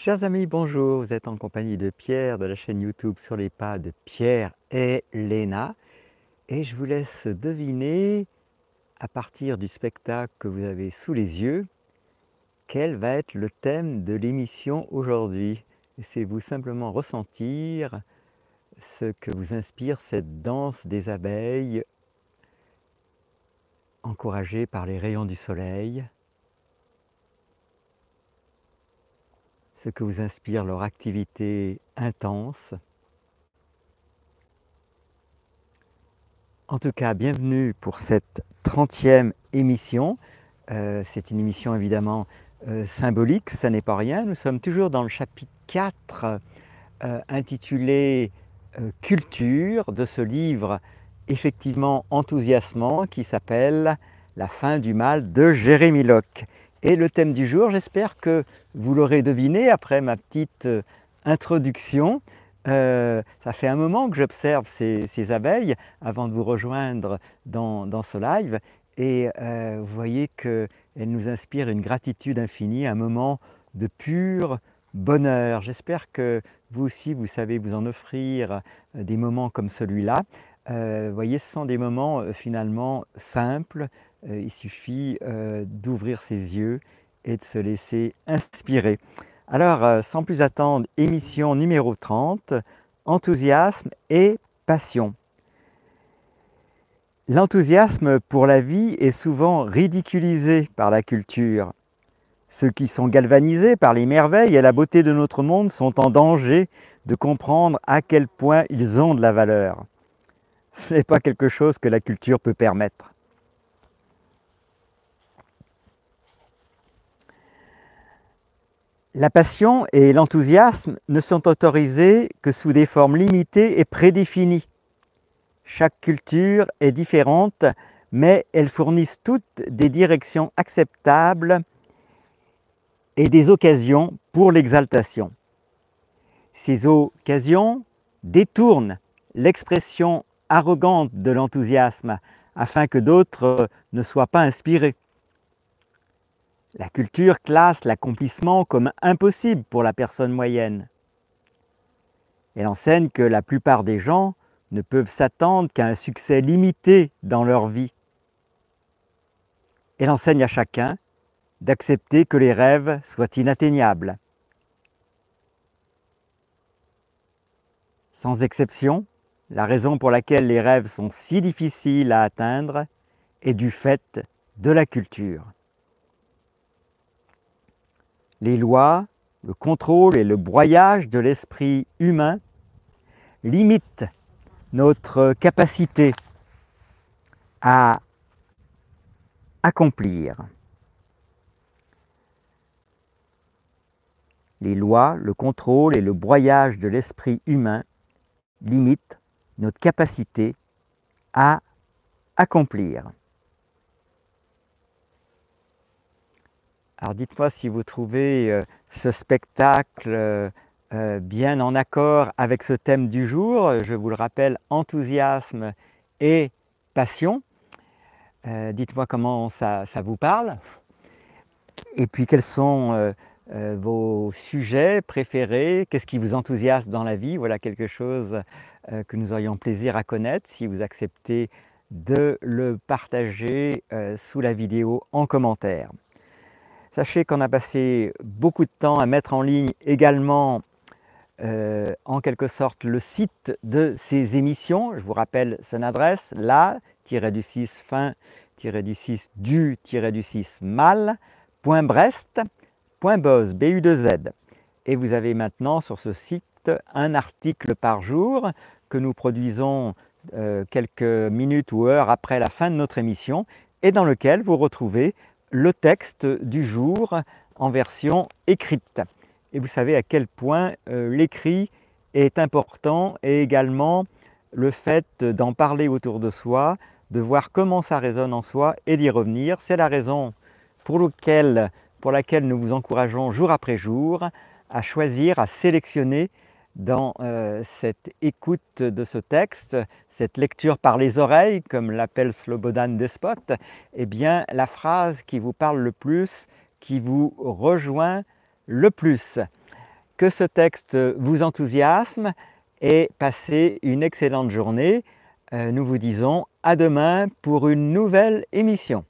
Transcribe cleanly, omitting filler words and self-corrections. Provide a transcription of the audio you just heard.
Chers amis, bonjour, vous êtes en compagnie de Pierre de la chaîne YouTube Sur les pas de Pierre et Léna et je vous laisse deviner à partir du spectacle que vous avez sous les yeux quel va être le thème de l'émission aujourd'hui. Laissez-vous simplement ressentir ce que vous inspire cette danse des abeilles encouragée par les rayons du soleil, ce que vous inspire leur activité intense. En tout cas, bienvenue pour cette 30e émission. C'est une émission évidemment symbolique, ça n'est pas rien. Nous sommes toujours dans le chapitre 4 intitulé Culture de ce livre effectivement enthousiasmant qui s'appelle La fin du mal de Jérémie Locke. Et le thème du jour, j'espère que vous l'aurez deviné après ma petite introduction. Ça fait un moment que j'observe ces abeilles avant de vous rejoindre dans ce live et vous voyez qu'elles nous inspirent une gratitude infinie, un moment de pur bonheur. J'espère que vous aussi vous savez vous en offrir des moments comme celui-là. Vous voyez, ce sont des moments finalement simples, il suffit d'ouvrir ses yeux et de se laisser inspirer. Alors, sans plus attendre, émission numéro 30, enthousiasme et passion. L'enthousiasme pour la vie est souvent ridiculisé par la culture. Ceux qui sont galvanisés par les merveilles et la beauté de notre monde sont en danger de comprendre à quel point ils ont de la valeur. Ce n'est pas quelque chose que la culture peut permettre. La passion et l'enthousiasme ne sont autorisés que sous des formes limitées et prédéfinies. Chaque culture est différente, mais elles fournissent toutes des directions acceptables et des occasions pour l'exaltation. Ces occasions détournent l'expression arrogante de l'enthousiasme afin que d'autres ne soient pas inspirés. La culture classe l'accomplissement comme impossible pour la personne moyenne. Elle enseigne que la plupart des gens ne peuvent s'attendre qu'à un succès limité dans leur vie. Elle enseigne à chacun d'accepter que les rêves soient inatteignables. Sans exception, la raison pour laquelle les rêves sont si difficiles à atteindre est du fait de la culture. Les lois, le contrôle et le broyage de l'esprit humain limitent notre capacité à accomplir. Les lois, le contrôle et le broyage de l'esprit humain limitent notre capacité à accomplir. Alors dites-moi si vous trouvez ce spectacle bien en accord avec ce thème du jour. Je vous le rappelle, enthousiasme et passion. Dites-moi comment ça vous parle. Et puis quels sont vos sujets préférés, qu'est-ce qui vous enthousiasme dans la vie? Voilà quelque chose que nous aurions plaisir à connaître si vous acceptez de le partager sous la vidéo en commentaire. Sachez qu'on a passé beaucoup de temps à mettre en ligne également en quelque sorte le site de ces émissions. Je vous rappelle son adresse, la-du-6 fin-du-6 du-6 mal.brest.buzz, B-U-2-Z. Et vous avez maintenant sur ce site un article par jour que nous produisons quelques minutes ou heures après la fin de notre émission et dans lequel vous retrouvez le texte du jour en version écrite. Et vous savez à quel point l'écrit est important et également le fait d'en parler autour de soi, de voir comment ça résonne en soi et d'y revenir. C'est la raison pour laquelle nous vous encourageons jour après jour à choisir, à sélectionner dans cette écoute de ce texte, cette lecture par les oreilles, comme l'appelle Slobodan Despot, eh bien la phrase qui vous parle le plus, qui vous rejoint le plus. que ce texte vous enthousiasme et passez une excellente journée. Nous vous disons à demain pour une nouvelle émission.